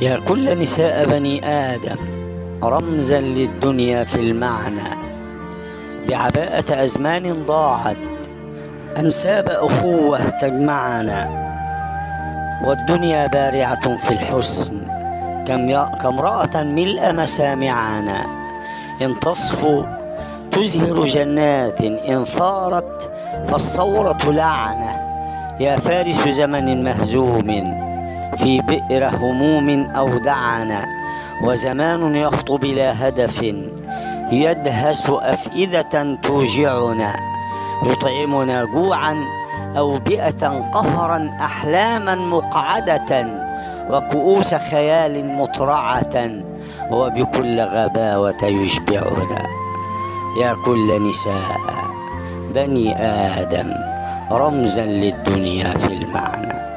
يا كل نساء بني آدم رمزا للدنيا في المعنى، بعباءة أزمان ضاعت أنساب أخوة تجمعنا، والدنيا بارعة في الحسن كامرأة ملء مسامعنا، إن تصفو تزهر جنات، إن ثارت فالثورة لعنة. يا فارس زمن مهزوم في بئر هموم أودعنا، وزمان يخطو بلا هدف يدهس أفئدة توجعنا، يطعمنا جوعا أوبئة قهرا أحلاما مقعدة، وكؤوس خيال مطرعة، وبكل غباوة يشبعنا. يا كل نساء بني آدم رمزا للدنيا في المعنى.